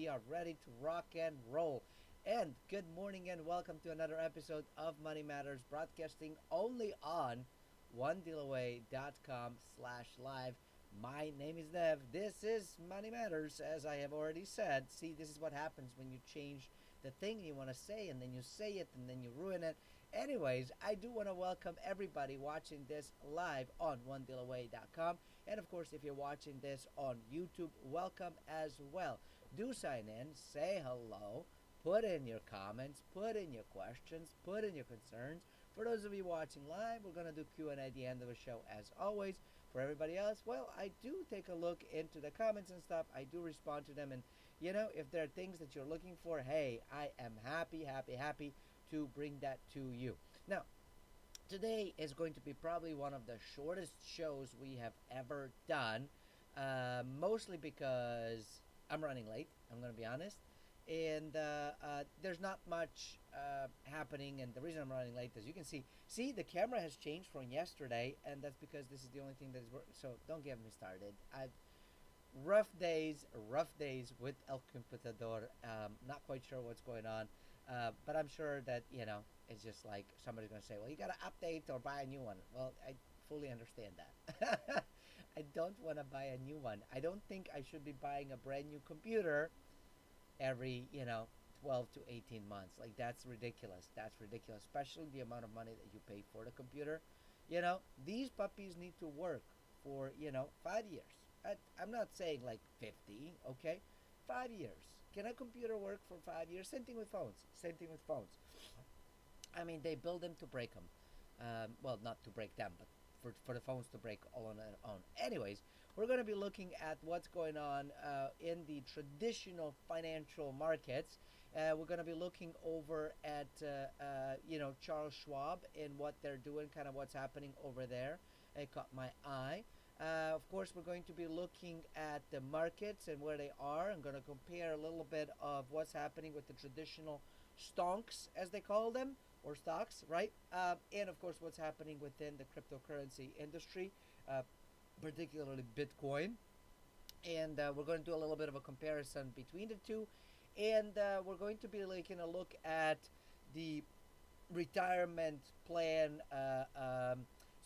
we are ready to rock and roll. And good morning and welcome to another episode of Money Matters, broadcasting only on onedealaway.com/live. My name is Nev. This is Money Matters, as I have already said. See, this is what happens when you change the thing you want to say and then you say it and then you ruin it. Anyways, I do want to welcome everybody watching this live on onedealaway.com. And of course, if you're watching this on YouTube, welcome as well. Do sign in, say hello, put in your comments, put in your questions, put in your concerns. For those of you watching live, we're going to do Q&A at the end of the show as always. For everybody else, well, I do take a look into the comments and stuff. I do respond to them. And, if there are things that you're looking for, hey, I am happy to bring that to you. Now, today is going to be probably one of the shortest shows we have ever done, mostly because I'm running late, I'm going to be honest. And there's not much happening, and the reason I'm running late, as you can see the camera has changed from yesterday, and that's because this is the only thing that is working. So don't get me started. I've rough days with El Computador. Not quite sure what's going on, but I'm sure that it's just like somebody's gonna say, well, you gotta update or buy a new one. Well, I fully understand that. I don't want to buy a new one. I don't think I should be buying a brand new computer every 12 to 18 months. Like, that's ridiculous. Especially the amount of money that you pay for the computer. These puppies need to work for 5 years. I'm not saying like 50, okay? 5 years. Can a computer work for 5 years? Same thing with phones. I mean, they build them to break them. Well, not to break them, but for the phones to break all on their own. Anyways, we're going to be looking at what's going on in the traditional financial markets. We're going to be looking over at, Charles Schwab and what they're doing, kind of what's happening over there. It caught my eye. Of course, we're going to be looking at the markets and where they are. I'm going to compare a little bit of what's happening with the traditional stonks, as they call them, or stocks, right? And of course, what's happening within the cryptocurrency industry, particularly Bitcoin. And we're going to do a little bit of a comparison between the two. And we're going to be taking a look at the retirement plan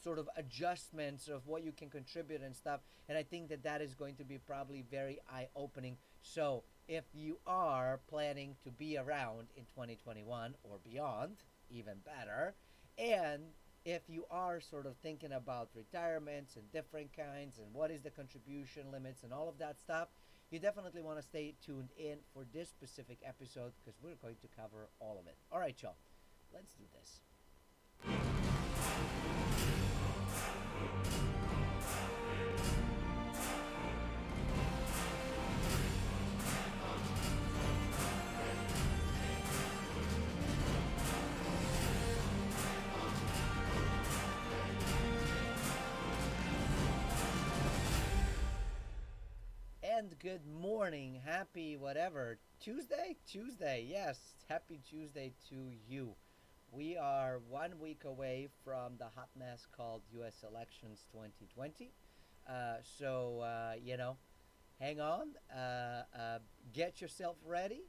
sort of adjustments of what you can contribute and stuff. And I think that is going to be probably very eye-opening. So if you are planning to be around in 2021 or beyond, even better, and if you are sort of thinking about retirements and different kinds and what is the contribution limits and all of that stuff, you definitely want to stay tuned in for this specific episode because we're going to cover all of it. All right, y'all, let's do this. And good morning, happy whatever, Tuesday, yes, happy Tuesday to you. We are 1 week away from the hot mess called U.S. Elections 2020. Hang on, get yourself ready.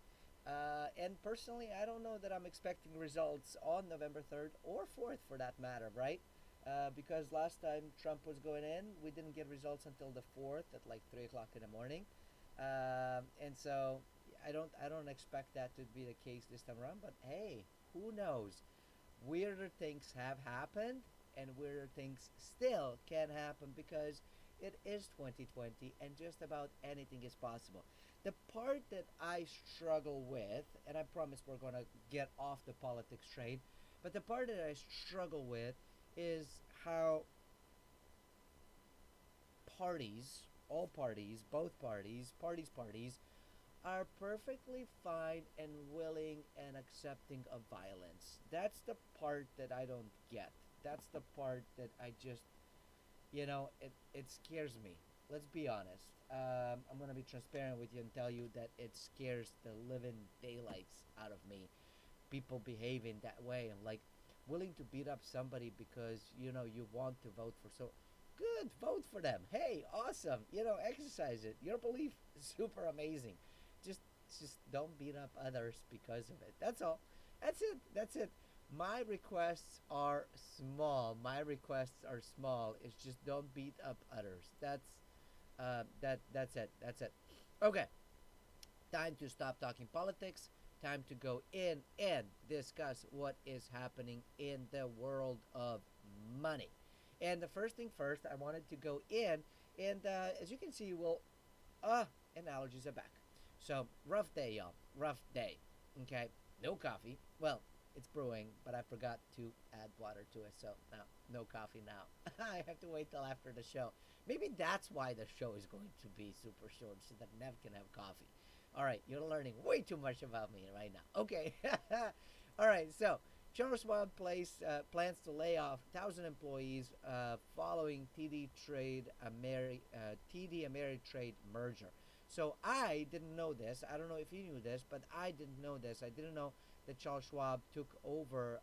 And personally, I don't know that I'm expecting results on November 3rd or 4th for that matter, right? Because last time Trump was going in, we didn't get results until the 4th at like 3 o'clock in the morning. And so I don't expect that to be the case this time around, but hey, who knows? Weirder things have happened and weirder things still can happen because it is 2020 and just about anything is possible. The part that I struggle with, and I promise we're going to get off the politics train, but the part that I struggle with is how all parties, both parties, are perfectly fine and willing and accepting of violence. That's the part that I don't get. That's the part that I just, it scares me. Let's be honest. I'm going to be transparent with you and tell you that it scares the living daylights out of me. People behaving that way and like willing to beat up somebody because, you want to vote for so good, vote for them. Hey, awesome. Exercise it. Your belief is super amazing. Just just don't beat up others because of it. That's all. That's it. That's it. My requests are small. My requests are small. It's just don't beat up others. That's it. That's it. Okay. Time to stop talking politics. Time to go in and discuss what is happening in the world of money. And the first thing first, I wanted to go in, and as you can see, well, analogies are back. So, rough day, y'all. Rough day. Okay? No coffee. Well, it's brewing, but I forgot to add water to it, so now, no coffee now. I have to wait till after the show. Maybe that's why the show is going to be super short, so that Nev can have coffee. All right, you're learning way too much about me right now. Okay. All right, so Charles Schwab plans to lay off 1,000 employees following TD Ameritrade merger. So I didn't know this. I don't know if you knew this, but I didn't know this. I didn't know that Charles Schwab took over.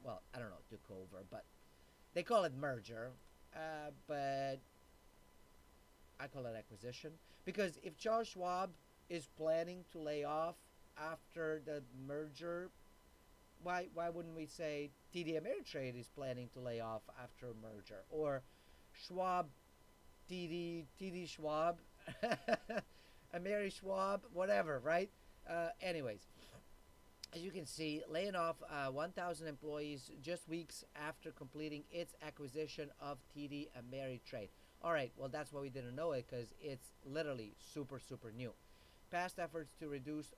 Well, I don't know, took over, but they call it merger. But I call it acquisition, because if Charles Schwab is planning to lay off after the merger, why wouldn't we say TD Ameritrade is planning to lay off after a merger, or Schwab TD Schwab, Mary Schwab, whatever, right? Anyways, as you can see, laying off 1,000 employees just weeks after completing its acquisition of TD Ameritrade. All right, well, that's why we didn't know it, because it's literally super, super new. Past efforts to reduce,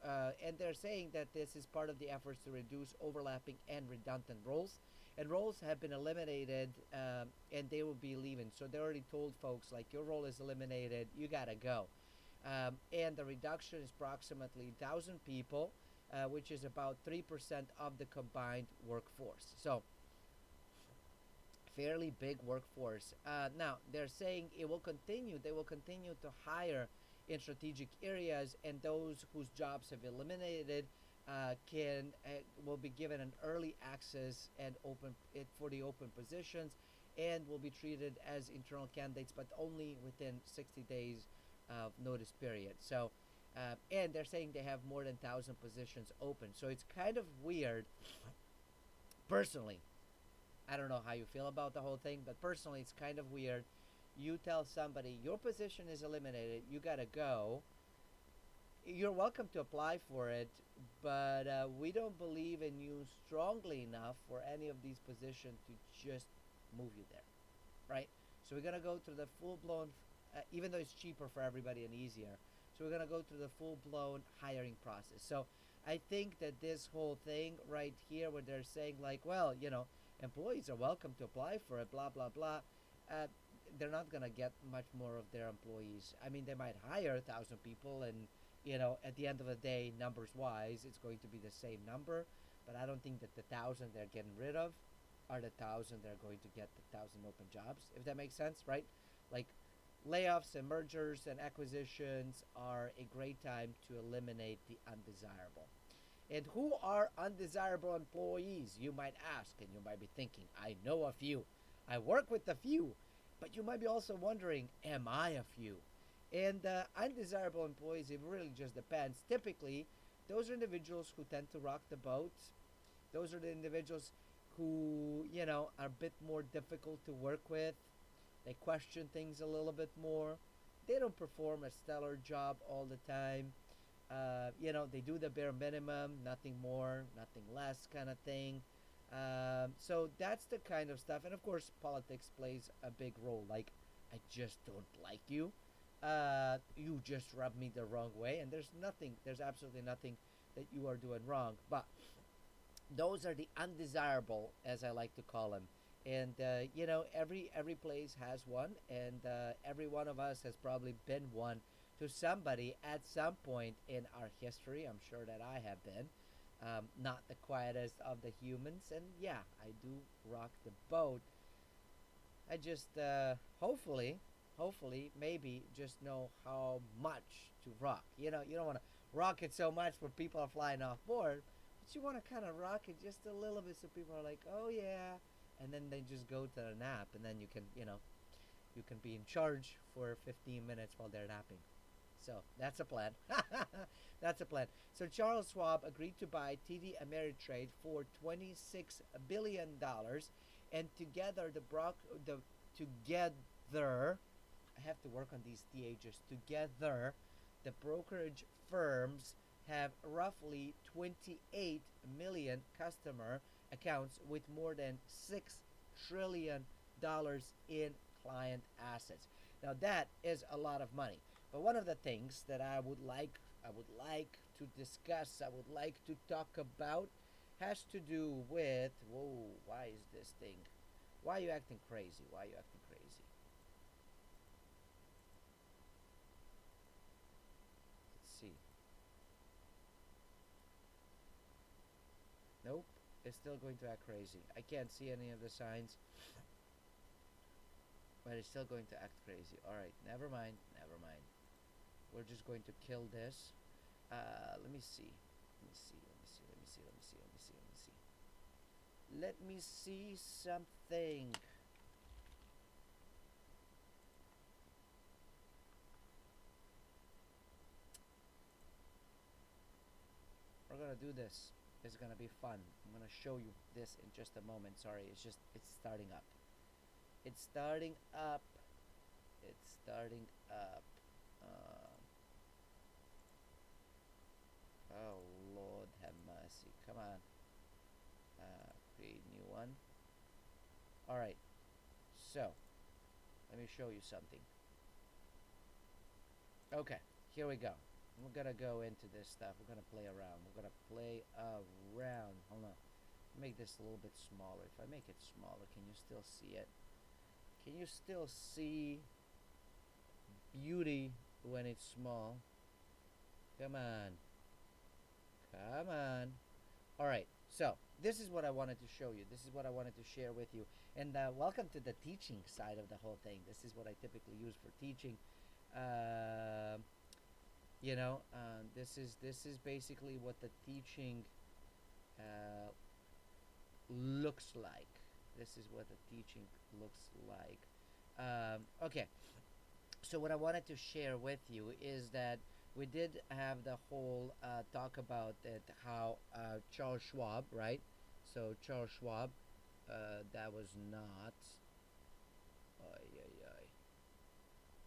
and they're saying that this is part of the efforts to reduce overlapping and redundant roles. And roles have been eliminated, and they will be leaving. So they already told folks, like, your role is eliminated, you gotta go. And the reduction is approximately 1,000 people, which is about 3% of the combined workforce. So, fairly big workforce. Now, they're saying it will continue. They will continue to hire in strategic areas, and those whose jobs have been eliminated will be given an early access and open it for the open positions, and will be treated as internal candidates, but only within 60 days of notice period. So, and they're saying they have more than 1,000 positions open. So it's kind of weird. Personally, I don't know how you feel about the whole thing, but personally, it's kind of weird. You tell somebody your position is eliminated, you gotta go. You're welcome to apply for it, but we don't believe in you strongly enough for any of these positions to just move you there, right? So we're gonna go through the full-blown, even though it's cheaper for everybody and easier. So we're gonna go through the full-blown hiring process. So I think that this whole thing right here, where they're saying like, well, employees are welcome to apply for it, blah blah blah. Uh, they're not gonna get much more of their employees. I mean, they might hire 1,000 people, and at the end of the day, numbers wise, it's going to be the same number. But I don't think that the 1,000 they're getting rid of are the 1,000 they're going to get the 1,000 open jobs. If that makes sense, right? Like, layoffs and mergers and acquisitions are a great time to eliminate the undesirable. And who are undesirable employees, you might ask, and you might be thinking, I know a few. I work with a few. But you might be also wondering, am I a few? And undesirable employees, it really just depends. Typically, those are individuals who tend to rock the boat. Those are the individuals who, are a bit more difficult to work with. They question things a little bit more. They don't perform a stellar job all the time. They do the bare minimum, nothing more, nothing less kind of thing. So that's the kind of stuff. And of course, politics plays a big role. Like, I just don't like you. You just rub me the wrong way. And there's absolutely nothing that you are doing wrong. But those are the undesirable, as I like to call them. And, every place has one. And every one of us has probably been one to somebody at some point in our history. I'm sure that I have been. Not the quietest of the humans. And yeah, I do rock the boat. I just, hopefully, maybe just know how much to rock. You don't want to rock it so much where people are flying off board. But you want to kind of rock it just a little bit so people are like, oh yeah. And then they just go to a nap. And then you can be in charge for 15 minutes while they're napping. So that's a plan. That's a plan. So Charles Schwab agreed to buy TD Ameritrade for $26 billion, and together the together, I have to work on these THs. Together, the brokerage firms have roughly 28 million customer accounts with more than $6 trillion in client assets. Now that is a lot of money. But one of the things that I would like to discuss, I would like to talk about, has to do with, whoa, why is this thing? Why are you acting crazy? Why are you acting crazy? Let's see. Nope, it's still going to act crazy. I can't see any of the signs, but it's still going to act crazy. All right, never mind, never mind. We're just going to kill this. Let me see. Let me see. Let me see. Let me see. Let me see. Let me see. Let me see. Let me see something. We're gonna do this. It's gonna be fun. I'm gonna show you this in just a moment. Sorry, it's starting up. It's starting up. It's starting up. Um, oh Lord, have mercy. Come on. Create new one. All right. So let me show you something. Okay, here we go. We're gonna go into this stuff. We're gonna play around. We're gonna play around. Hold on. Make this a little bit smaller. If I make it smaller, can you still see it? Can you still see beauty when it's small? Come on. Come on. All right. So this is what I wanted to show you. This is what I wanted to share with you. And welcome to the teaching side of the whole thing. This is what I typically use for teaching. Uh, this is basically what the teaching uh, looks like. This is what the teaching looks like. Okay, so what I wanted to share with you is that we did have the whole talk about that, how Charles Schwab, right? So Charles Schwab, that was not. Ay, ay, ay.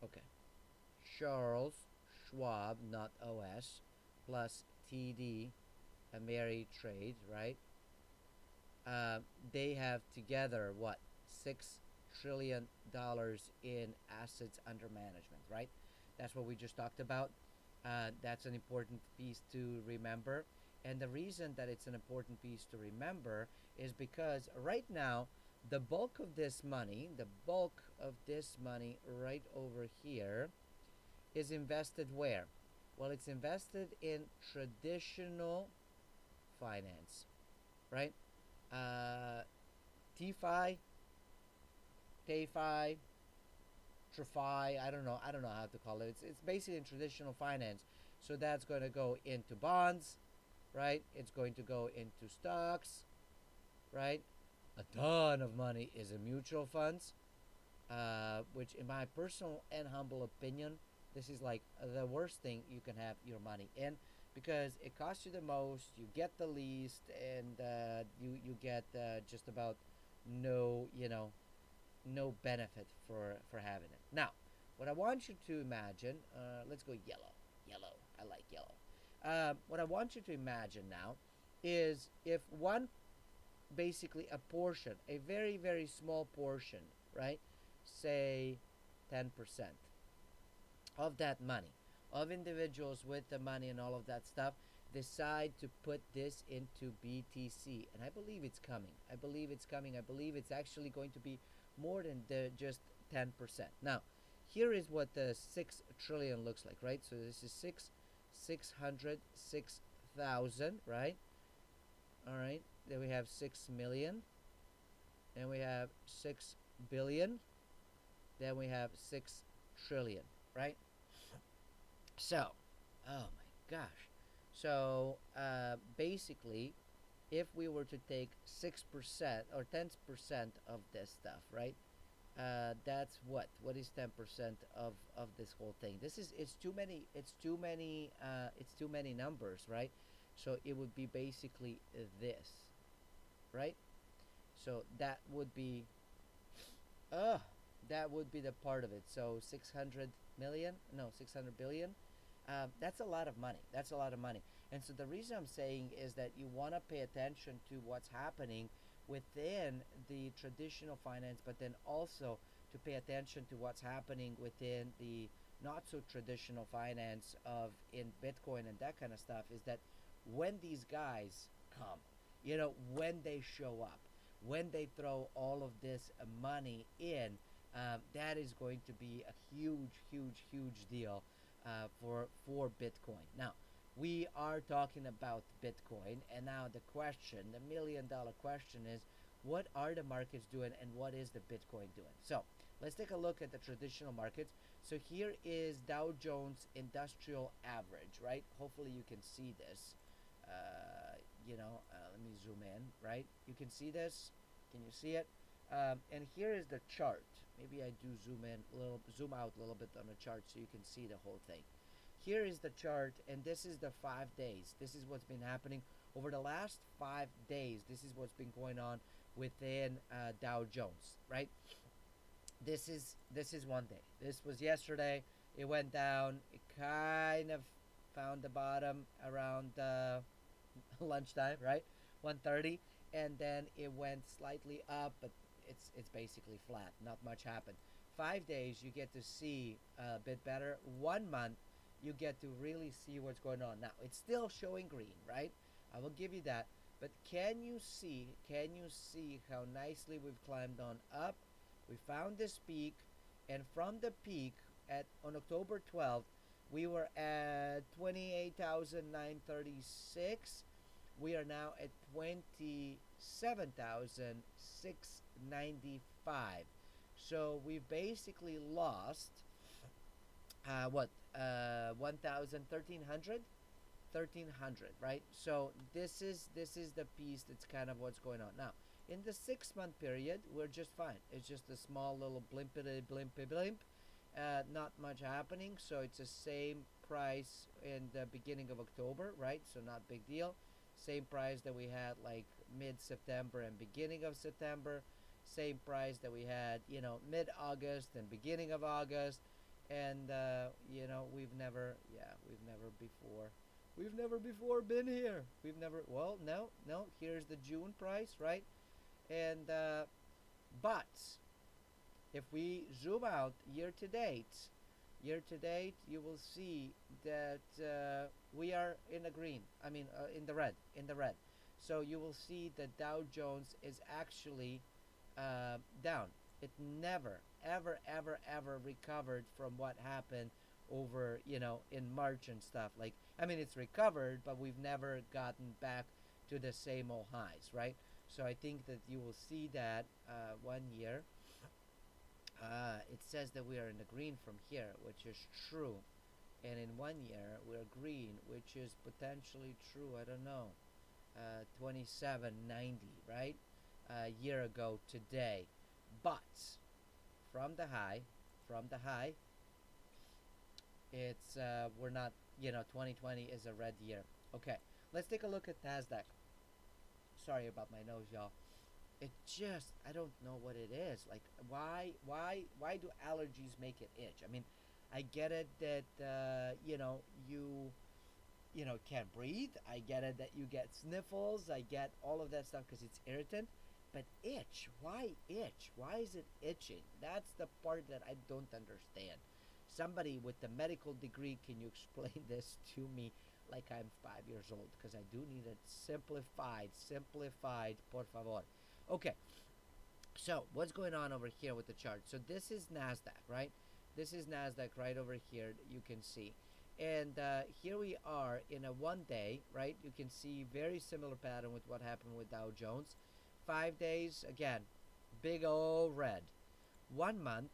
Okay, Charles Schwab, not OS, plus TD Ameritrade, right? They have together what, $6 trillion in assets under management, right? That's what we just talked about. That's an important piece to remember. And the reason that it's an important piece to remember is because right now, the bulk of this money right over here is invested where? Well, it's invested in traditional finance, right? Uh, TFI, TAFI, TRFI, I don't know how to call it. It's basically in traditional finance. So that's going to go into bonds, right? It's going to go into stocks, right? A ton of money is in mutual funds, which, in my personal and humble opinion, this is like the worst thing you can have your money in, because it costs you the most, you get the least, and you get just about no no benefit for having it. Now, what I want you to imagine, let's go yellow. Yellow, I like yellow. What I want you to imagine now is if one, basically a portion, a very, very small portion, right? Say 10% of that money, of individuals with the money and all of that stuff, decide to put this into BTC. And I believe it's coming. I believe it's coming. I believe it's actually going to be more than just 10%. Now, here is what the 6 trillion looks like, right? So this is 606,000, right? All right. Then we have 6 million. Then we have 6 billion. Then we have 6 trillion, right? So, oh my gosh. So, basically, if we were to take 6% or 10% of this stuff, right? That's what is 10% of this whole thing. This is it's too many. It's too many numbers, right? So it would be basically this, right? So uh that would be the part of it. So 600 million, no, 600 billion. That's a lot of money. That's a lot of money. And so the reason I'm saying is that you want to pay attention to what's happening within the traditional finance, but then also to pay attention to what's happening within the not so traditional finance of in Bitcoin and that kind of stuff. Is that when these guys come, when they show up, when they throw all of this money in, that is going to be a huge, huge, huge deal for Bitcoin. Now, we are talking about Bitcoin, and now the $1 million question is, what are the markets doing, and what is the Bitcoin doing? So let's take a look at the traditional markets. So here is Dow Jones Industrial Average, right? Hopefully you can see this. Let me zoom in, right? You can see this. Can you see it? And here is the chart. Maybe I do zoom out a little bit on the chart so you can see the whole thing. Here is the chart, and this is the 5 days. This is what's been happening over the last 5 days. This is what's been going on within Dow Jones, right? This is one day. This was yesterday. It went down. It kind of found the bottom around lunchtime, right? 1:30, and then it went slightly up, but it's basically flat. Not much happened. 5 days, you get to see a bit better. 1 month, you get to really see what's going on. Now it's still showing green, right? I will give you that. But can you see? Can you see how nicely we've climbed on up? We found this peak, and from the peak at on October 12th, we were at 28,936. We are now at 27,695. So we've basically lost what 1,000, 1,300, right? So this is the piece that's kind of what's going on now. In the 6 month period, we're just fine. It's just a small little blimpity blimpy blimp. Not much happening. So it's the same price in the beginning of October, right? So not big deal. Same price that we had like mid September and beginning of September. Same price that we had, mid August and beginning of August. And we've never before been here. We've never, well, no, here's the June price, right? And but if we zoom out year to date, you will see that we are in the green. I mean, in the red. So you will see that Dow Jones is actually down. It never, ever, ever, ever recovered from what happened over, in March and stuff. Like, I mean, it's recovered, but we've never gotten back to the same old highs, right? So I think that you will see that 1 year. It says that we are in the green from here, which is true. And in 1 year, we're green, which is potentially true. I don't know. 2790, right? A year ago today. But from the high, from the high, it's we're not, 2020 is a red year. Okay, let's take a look at Nasdaq. Sorry about my nose, y'all. It just, I don't know what it is. Like, why do allergies make it itch? I mean, I get it that you can't breathe. I get it that you get sniffles. I get all of that stuff because it's irritant. But itch, why itch? Why is it itching? That's the part that I don't understand. Somebody with a medical degree, can you explain this to me like I'm 5 years old? Because I do need it simplified, por favor. Okay, so what's going on over here with the chart? So this is NASDAQ, right? This is NASDAQ right over here, you can see. And here we are in a 1 day, right? You can see very similar pattern with what happened with Dow Jones. 5 days, again, big old red. 1 month,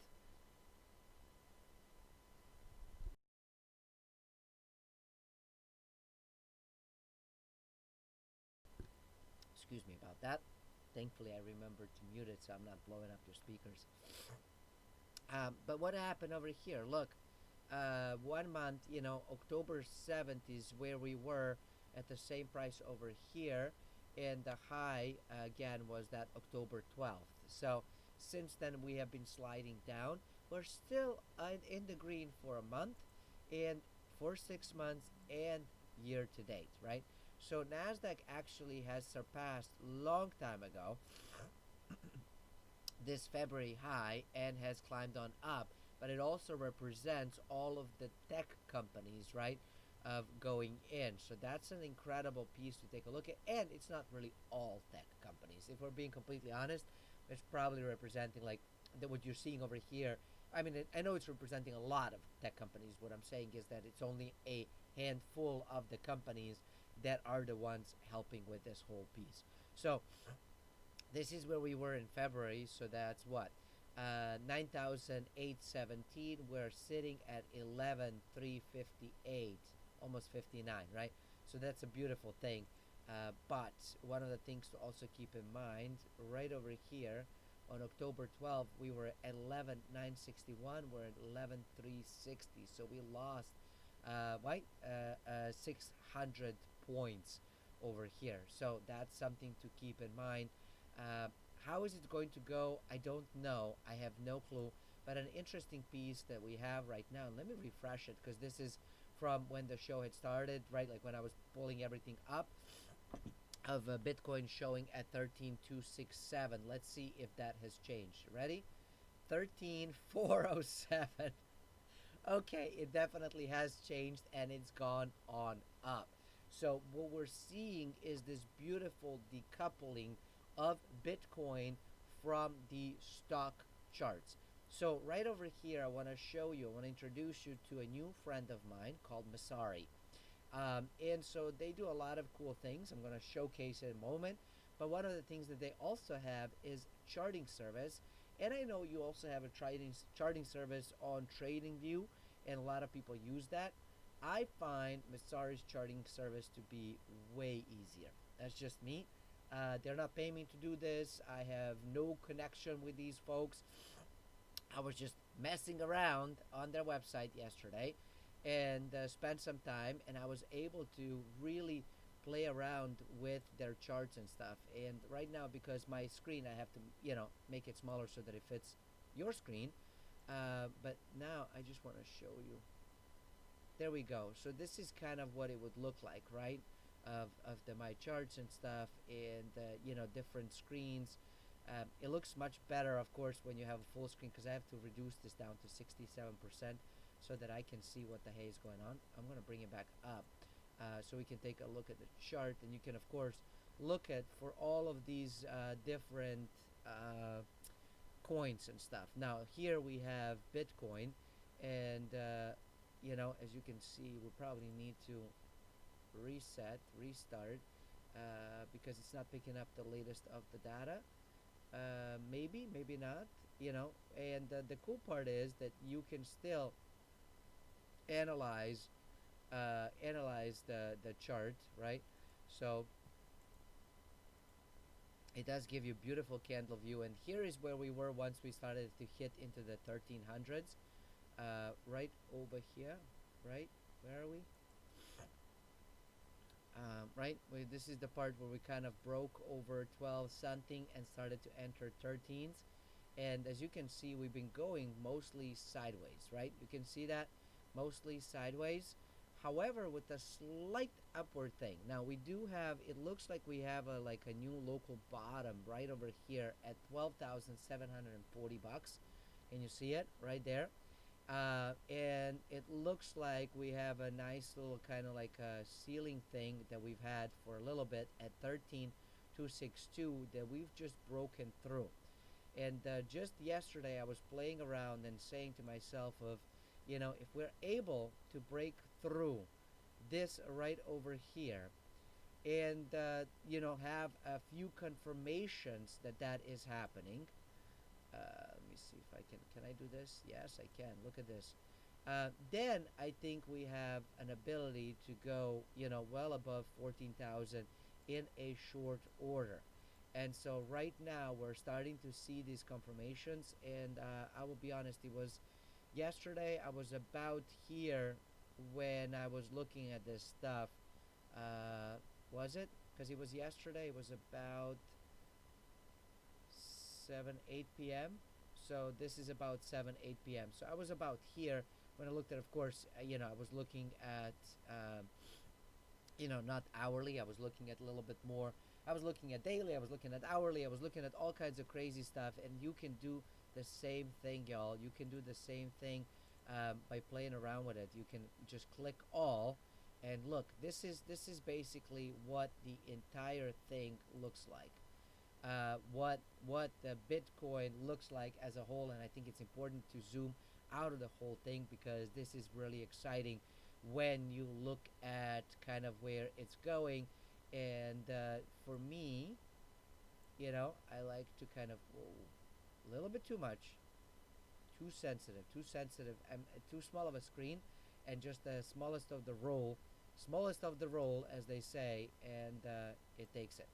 excuse me about that. Thankfully, I remembered to mute it so I'm not blowing up your speakers. But what happened over here? Look, 1 month, October 7th is where we were at the same price over here, and the high again was that October 12th. So since then we have been sliding down. We're still in the green for a month, and for 6 months and year to date, right? So Nasdaq actually has surpassed long time ago this February high and has climbed on up, but it also represents all of the tech companies, right, of going in. So that's an incredible piece to take a look at. And it's not really all tech companies. If we're being completely honest, it's probably representing like what you're seeing over here. I mean, I know it's representing a lot of tech companies. What I'm saying is that it's only a handful of the companies that are the ones helping with this whole piece. So this is where we were in February, so that's what 9,817. We're sitting at 11,358, almost 59, right? So that's a beautiful thing. But one of the things to also keep in mind, right over here, on October 12th, we were at 11,961. We're at 11,360. So we lost, 600 points over here. So that's something to keep in mind. Uh, how is it going to go? I don't know. I have no clue. But an interesting piece that we have right now, and let me refresh it because this is from when the show had started, right? Like when I was pulling everything up of Bitcoin showing at 13,267. Let's see if that has changed. Ready? 13,407. Okay, it definitely has changed and it's gone on up. So what we're seeing is this beautiful decoupling of Bitcoin from the stock charts. So right over here, I want to show you, I want to introduce you to a new friend of mine called Masari. And so they do a lot of cool things. I'm going to showcase it in a moment. But one of the things that they also have is charting service. And I know you also have a charting service on TradingView, and a lot of people use that. I find Masari's charting service to be way easier. That's just me. They're not paying me to do this. I have no connection with these folks. I was just messing around on their website yesterday and spent some time, and I was able to really play around with their charts and stuff. And right now, because my screen, I have to make it smaller so that it fits your screen. But now I just want to show you. There we go. So this is kind of what it would look like, right? Of the my charts and stuff, and different screens. It looks much better, of course, when you have a full screen, because I have to reduce this down to 67% so that I can see what the hay is going on. I'm going to bring it back up so we can take a look at the chart, and you can, of course, look at for all of these different coins and stuff. Now, here we have Bitcoin, and, as you can see, we probably need to restart, because it's not picking up the latest of the data. Maybe not, and the cool part is that you can still analyze the chart, right? So it does give you beautiful candle view, and here is where we were once we started to hit into the 1300s, right over here, right? Where are we? Right, this is the part where we kind of broke over 12 something and started to enter 13s, and as you can see, we've been going mostly sideways, right? You can see that mostly sideways, however, with a slight upward thing. Now we do have, it looks like we have a new local bottom right over here at 12,740 bucks. Can you see it right there? And it looks like we have a nice little kind of like a ceiling thing that we've had for a little bit at 13,262 that we've just broken through. And just yesterday I was playing around and saying to myself of, if we're able to break through this right over here and, have a few confirmations that that is happening. Let me see if I can I do this? Yes, I can. Look at this. Then I think we have an ability to go, well above 14,000 in a short order. And so right now we're starting to see these confirmations. And I will be honest, it was yesterday. I was about here when I was looking at this stuff. Uh, was it? Because it was yesterday. It was about 7, 8 p.m. So this is about 7, 8 p.m. So I was about here when I looked at, of course, I was looking at, not hourly. I was looking at a little bit more. I was looking at daily. I was looking at hourly. I was looking at all kinds of crazy stuff. And you can do the same thing, y'all. You can do the same thing by playing around with it. You can just click all, and look. This is basically what the entire thing looks like. What the Bitcoin looks like as a whole, and I think it's important to zoom out of the whole thing because this is really exciting when you look at kind of where it's going. And for me, I like to kind of a little bit too much, too sensitive, and too small of a screen, and just the smallest of the roll, as they say, and it takes it.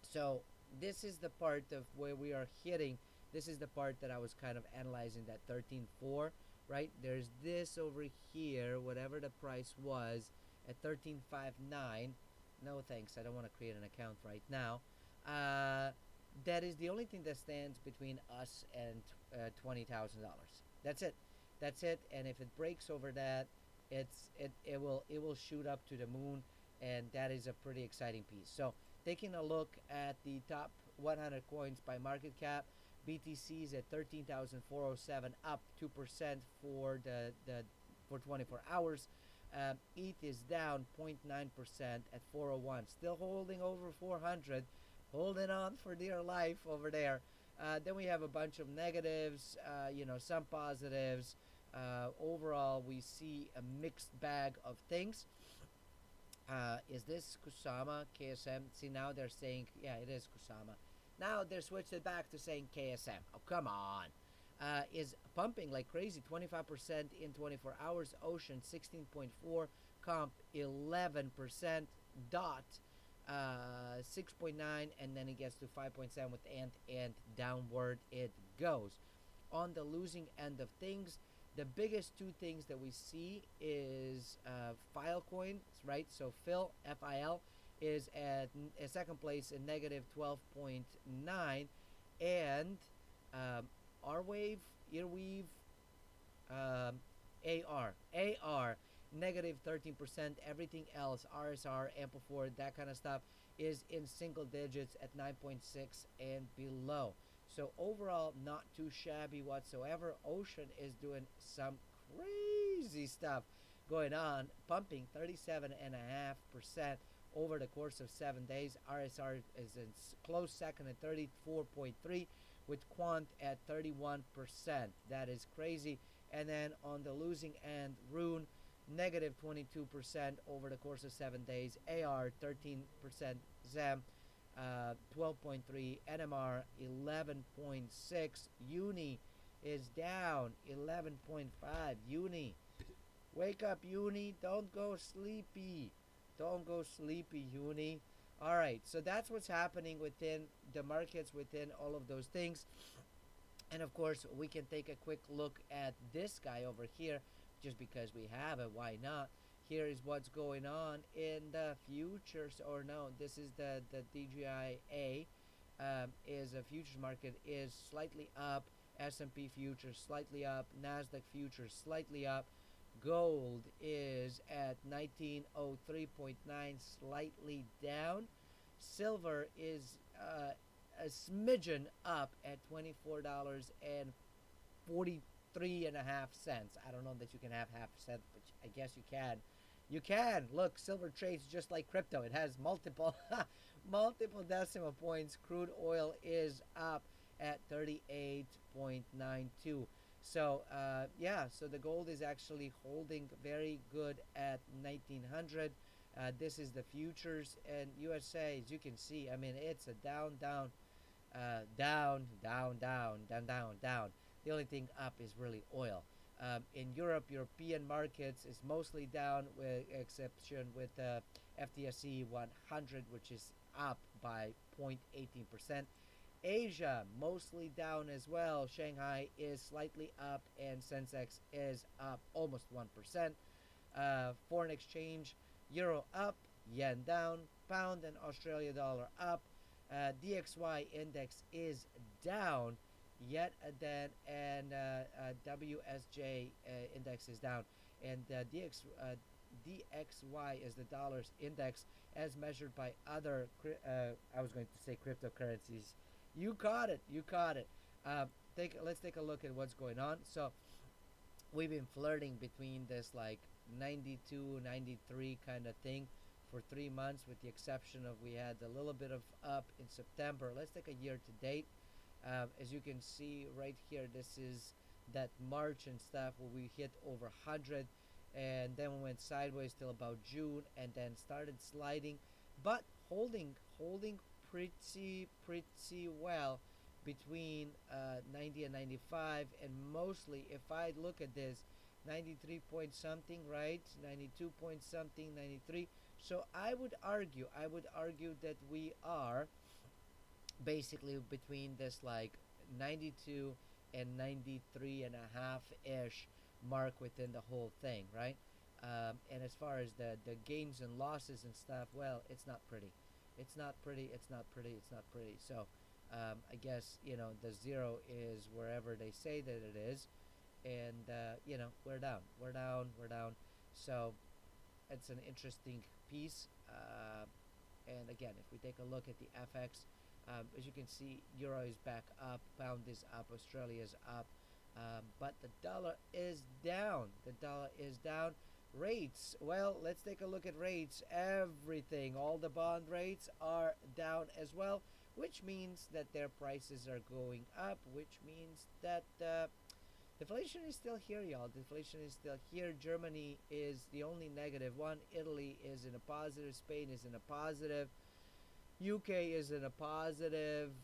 So this is the part of where we are hitting. This is the part that I was kind of analyzing, that 13.4, right? There's this over here, whatever the price was at 13.59. No thanks, I don't want to create an account right now. That is the only thing that stands between us and $20,000. That's it. That's it. And if it breaks over that, it will shoot up to the moon, and that is a pretty exciting piece. So taking a look at the top 100 coins by market cap, BTC is at 13,407, up 2% for 24 hours. ETH is down 0.9% at 401, still holding over 400, holding on for dear life over there. Then we have a bunch of negatives, some positives. Overall, we see a mixed bag of things. Is this Kusama KSM? See, now they're saying, yeah, it is Kusama. Now they're switched it back to saying KSM. Oh, come on. Is pumping like crazy, 25% in 24 hours. Ocean 16.4, Comp 11%, Dot 6.9, and then it gets to 5.7 with Ant, and downward it goes. On the losing end of things, the biggest two things that we see is Filecoin, right? So FIL is at second place in negative 12.9, and Rwave, Earweave, AR negative 13%. Everything else, RSR, Amplifier, that kind of stuff, is in single digits at 9.6 and below. So overall, not too shabby whatsoever. Ocean is doing some crazy stuff going on, pumping 37.5% over the course of 7 days. RSR is in close second at 34.3, with Quant at 31%. That is crazy. And then on the losing end, Rune negative 22% over the course of 7 days. AR 13%. ZEM 12.3, NMR 11.6, Uni is down 11.5. Uni, wake up, Uni, don't go sleepy, Uni. All right, so that's what's happening within the markets, within all of those things. And of course, we can take a quick look at this guy over here, just because we have it, why not? Here is what's going on in the futures, or no, this is the DGIA. Is a futures market is slightly up. S&P futures slightly up. Nasdaq futures slightly up. Gold is at 1903.9, slightly down. Silver is a smidgen up at $24.43.5. I don't know that you can have half a cent, but I guess you can. You can. Look, silver trades just like crypto. It has multiple decimal points. Crude oil is up at 38.92. So, so the gold is actually holding very good at 1900. This is the futures, and USA, as you can see, I mean, it's a down. The only thing up is really oil. In Europe, European markets is mostly down, with exception with FTSE 100, which is up by 0.18%. Asia mostly down as well. Shanghai is slightly up, and Sensex is up almost 1%. Foreign exchange, euro up, yen down, pound and Australia dollar up. DXY index is down yet then, and WSJ index is down, and DXY is the dollars index as measured by other. I was going to say cryptocurrencies. You caught it. You caught it. Let's take a look at what's going on. So we've been flirting between this like 92, 93 kind of thing for 3 months, with the exception of we had a little bit of up in September. Let's take a year to date. As you can see right here, this is that March and stuff where we hit over 100, and then we went sideways till about June, and then started sliding, but holding pretty well between 90 and 95, and mostly if I look at this 93 point something, right, 92 point something, 93. So I would argue that we are basically between this like 92 and 93 and a half ish mark within the whole thing, right? And as far as the gains and losses and stuff, well, it's not pretty. It's not pretty. It's not pretty. It's not pretty. So I guess, the zero is wherever they say that it is, and we're down. We're down. We're down. So it's an interesting piece. And again, if we take a look at the FX, as you can see, euro is back up, pound is up, Australia is up, but the dollar is down. The dollar is down. Rates, well, let's take a look at rates. Everything, all the bond rates are down as well, which means that their prices are going up, which means that deflation is still here, y'all. Deflation is still here. Germany is the only negative one. Italy is in a positive. Spain is in a positive. UK is in a positive.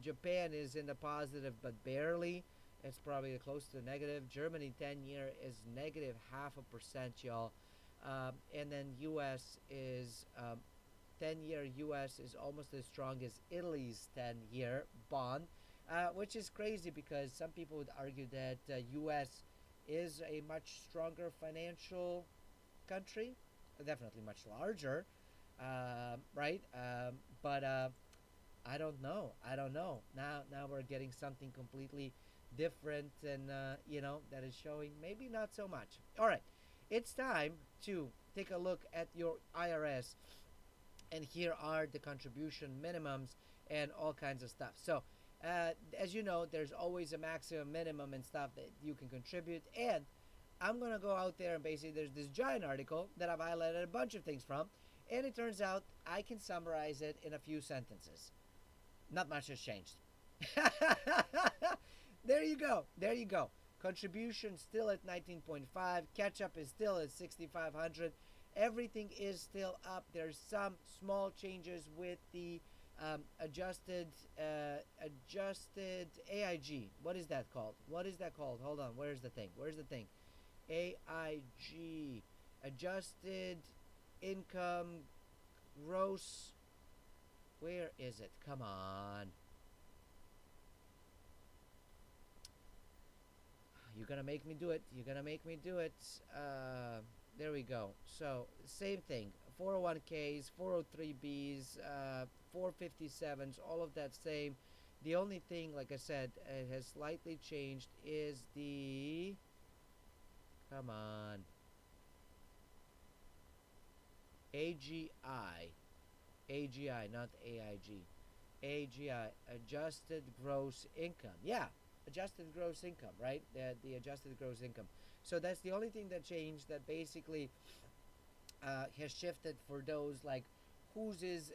Japan is in a positive, but barely. It's probably close to negative. Germany 10-year is negative 0.5%, y'all. And then US is 10-year US is almost as strong as Italy's 10-year bond, which is crazy because some people would argue that US is a much stronger financial country, definitely much larger, right? But I don't know. Now we're getting something completely different, and that is showing maybe not so much. All right, it's time to take a look at your IRS, and here are the contribution minimums and all kinds of stuff. So as you know, there's always a maximum minimum and stuff that you can contribute, and I'm gonna go out there and basically there's this giant article that I've highlighted a bunch of things from, and it turns out I can summarize it in a few sentences. Not much has changed. There you go. There you go. Contribution still at 19.5. Catch up is still at 6,500. Everything is still up. There's some small changes with the adjusted AIG. What is that called? Hold on. Where's the thing? AIG. Adjusted income gross. Where is it? Come on. You're gonna make me do it. There we go. So same thing. 401ks, 403bs, 457s, all of that same. The only thing, like I said, it has slightly changed is the. Come on. AGI, not AIG. AGI, adjusted gross income. Yeah, adjusted gross income, right? The adjusted gross income. So that's the only thing that changed, that basically has shifted for those like whose is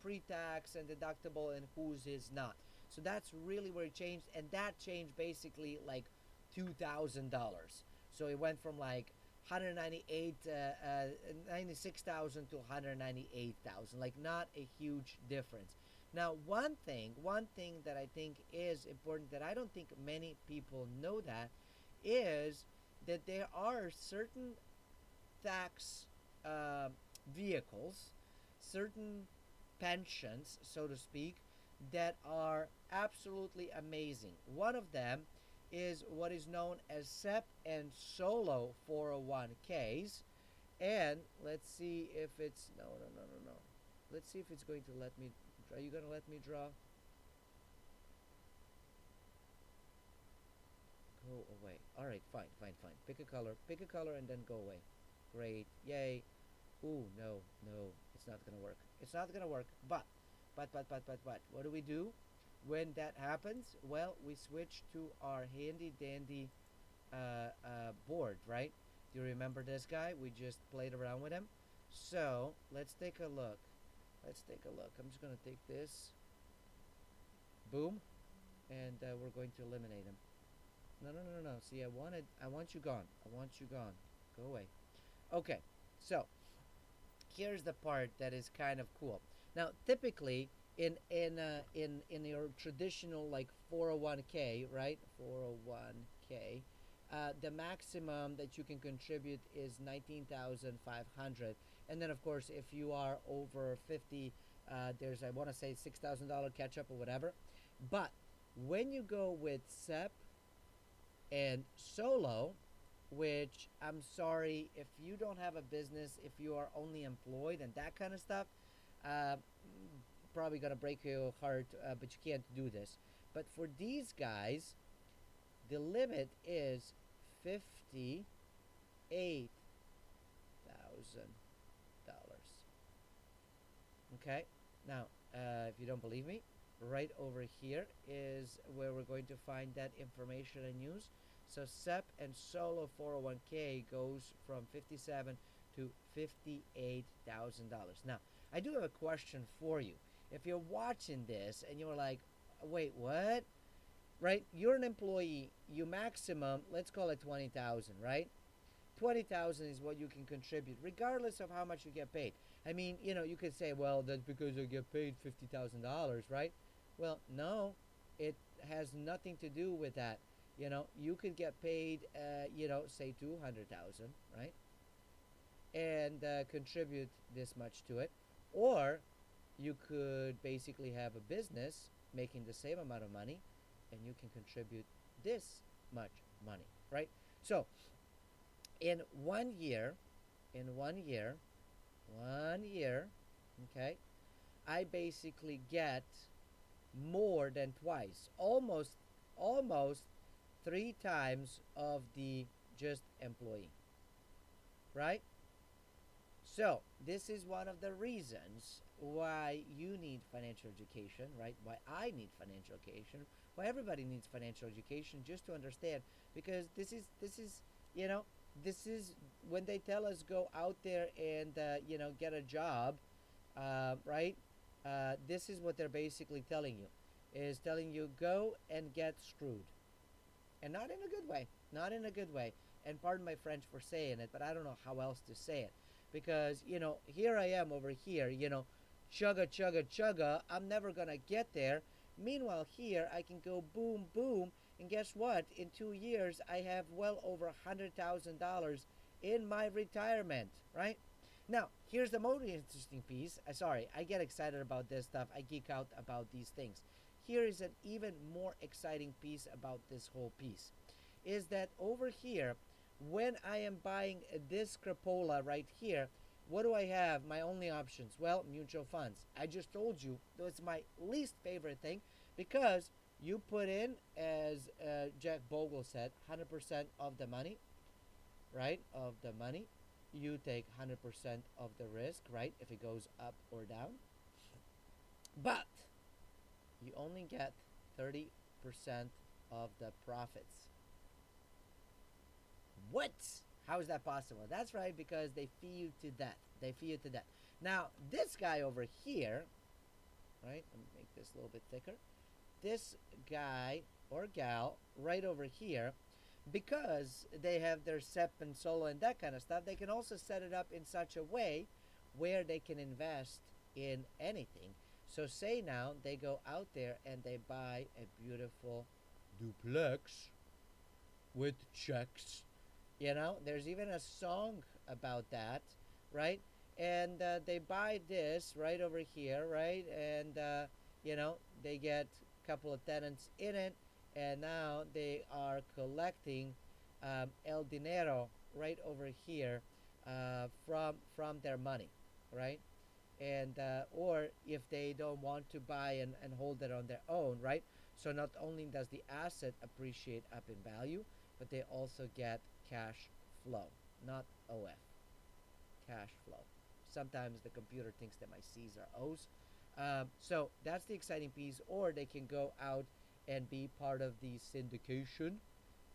pre-tax and deductible and whose is not. So that's really where it changed, and that changed basically like $2,000. So it went from like 96,000 to 198,000. Like not a huge difference. Now, one thing that I think is important that I don't think many people know that is that there are certain tax uh, vehicles, certain pensions, so to speak, that are absolutely amazing. One of them is what is known as SEP and solo 401ks. And let's see if it's no, no, no, no, no. Let's see if it's going to let me. Are you going to let me draw? Go away. All right, fine, fine, fine. Pick a color, and then go away. Great, yay. Ooh, no, no, it's not gonna work. It's not gonna work. But, what do we do when that happens? Well, we switch to our handy dandy board, right? Do you remember this guy? We just played around with him. So let's take a look. Let's take a look. I'm just gonna take this. Boom, and we're going to eliminate him. No, no, no, no, no. See, I want you gone. I want you gone. Go away. Okay, so here's the part that is kind of cool. Now, typically in your traditional like 401k, right? 401k, the maximum that you can contribute is 19,500, and then of course if you are over 50, there's I want to say $6,000 catch up or whatever. But when you go with SEP and solo, which I'm sorry, if you don't have a business, if you are only employed and that kind of stuff, uh, probably gonna break your heart, but you can't do this. But for these guys, the limit is $58,000. Okay, now if you don't believe me, right over here is where we're going to find that information and news. So SEP and solo 401k goes from 57 to $58,000. Now, I do have a question for you. If you're watching this and you're like, wait, what? Right? You're an employee. You maximum, let's call it 20,000, right? 20,000 is what you can contribute, regardless of how much you get paid. I mean, you could say, well, that's because I get paid $50,000, right? Well, no, it has nothing to do with that. You could get paid, say 200,000, right? And contribute this much to it. Or you could basically have a business making the same amount of money and you can contribute this much money, right? So in 1 year, in 1 year, okay, I basically get more than twice, almost three times of the just employee, right? So this is one of the reasons why you need financial education, right? Why I need financial education, why everybody needs financial education, just to understand, because you know this is when they tell us go out there and get a job, right? This is what they're basically telling you, is telling you go and get screwed, and not in a good way, not in a good way. And pardon my French for saying it, but I don't know how else to say it, because here I am over here, chugga chugga chugga. I'm never gonna get there. Meanwhile, here I can go boom boom, and guess what? In 2 years, I have well over $100,000 in my retirement. Right now, here's the most interesting piece. Sorry, I get excited about this stuff. I geek out about these things. Here is an even more exciting piece about this whole piece, is that over here, when I am buying this crapola right here, what do I have? My only options. Well, mutual funds. I just told you that's my least favorite thing, because you put in, as Jack Bogle said, 100% of the money, right? Of the money. You take 100% of the risk, right? If it goes up or down. But you only get 30% of the profits. What? How is that possible? That's right, because they fee you to death. They fee you to death. Now, this guy over here, right? Let me make this a little bit thicker. This guy or gal right over here, because they have their SEP and solo and that kind of stuff, they can also set it up in such a way where they can invest in anything. So say now they go out there and they buy a beautiful duplex with checks. There's even a song about that, right? And they buy this right over here, right? And you know, they get a couple of tenants in it, and now they are collecting el dinero right over here from their money, right? And or if they don't want to buy and hold it on their own, right? So not only does the asset appreciate up in value, but they also get cash flow, not OF, cash flow. Sometimes the computer thinks that my C's are O's. So that's the exciting piece. Or they can go out and be part of the syndication.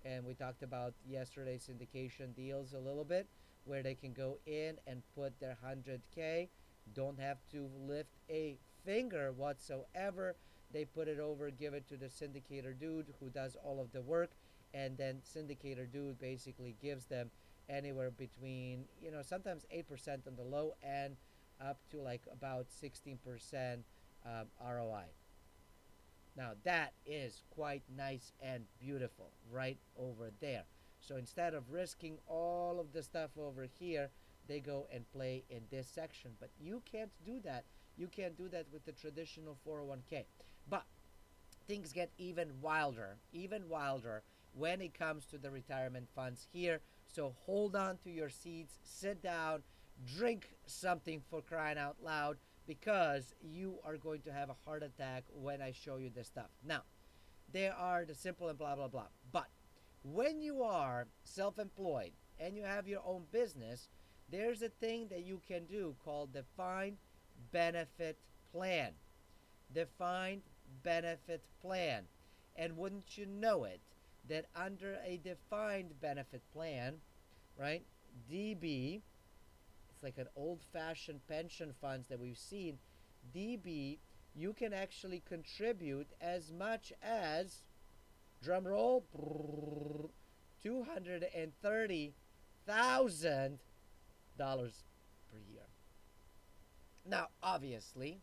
And we talked about yesterday's syndication deals a little bit, where they can go in and put their 100K, don't have to lift a finger whatsoever. They put it over, give it to the syndicator dude who does all of the work, and then syndicator dude basically gives them anywhere between, you know, sometimes 8% on the low end up to like about 16% ROI. Now that is quite nice and beautiful right over there. So instead of risking all of the stuff over here, they go and play in this section. But you can't do that. You can't do that with the traditional 401k. But things get even wilder when it comes to the retirement funds here. So hold on to your seats, sit down, drink something for crying out loud, because you are going to have a heart attack when I show you this stuff. Now, there are the simple and blah, blah, blah. But when you are self employed and you have your own business, there's a thing that you can do called defined benefit plan. Defined benefit plan. And wouldn't you know it, that under a defined benefit plan, right, DB, it's like an old fashioned pension funds that we've seen, DB, you can actually contribute as much as, drum roll, $230,000 per year. Now, obviously,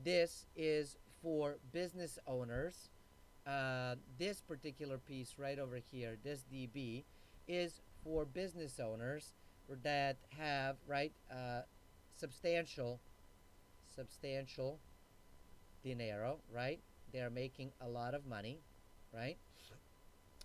this is for business owners. This particular piece right over here, this DB, is for business owners that have, right, substantial dinero, right? They are making a lot of money, right?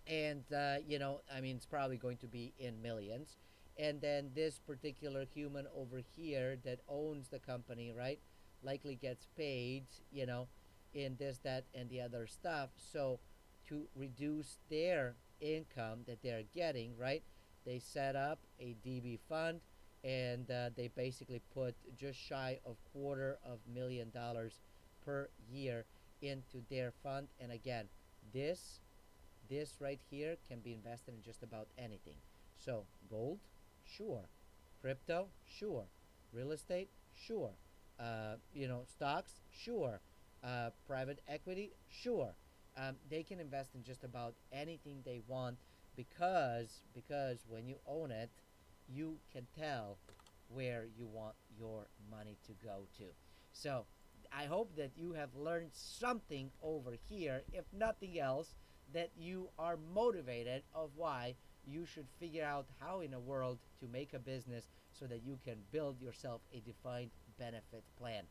And you know, I mean, it's probably going to be in millions. And then this particular human over here that owns the company, right, likely gets paid, you know, in this, that, and the other stuff. So to reduce their income that they're getting, right, they set up a DB fund, and they basically put just shy of $250,000 per year into their fund. And again, this this right here can be invested in just about anything. So gold, sure. Crypto, sure. Real estate, sure. You know, stocks, sure. Private equity, sure. They can invest in just about anything they want, because when you own it, you can tell where you want your money to go to. So I hope that you have learned something over here, if nothing else, that you are motivated of why you should figure out how in a world to make a business so that you can build yourself a defined benefit plan.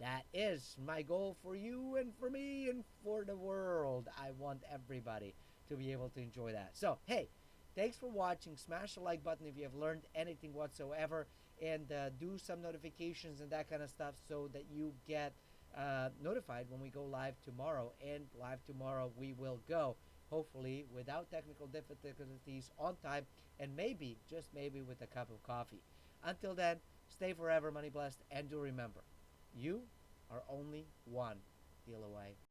That is my goal for you and for me and for the world. I want everybody to be able to enjoy that. So, hey, thanks for watching. Smash the like button if you have learned anything whatsoever, and do some notifications and that kind of stuff so that you get notified when we go live tomorrow. And live tomorrow we will go, hopefully without technical difficulties, on time, and maybe, just maybe, with a cup of coffee. Until then, stay forever money blessed, and do remember, you are only one deal away.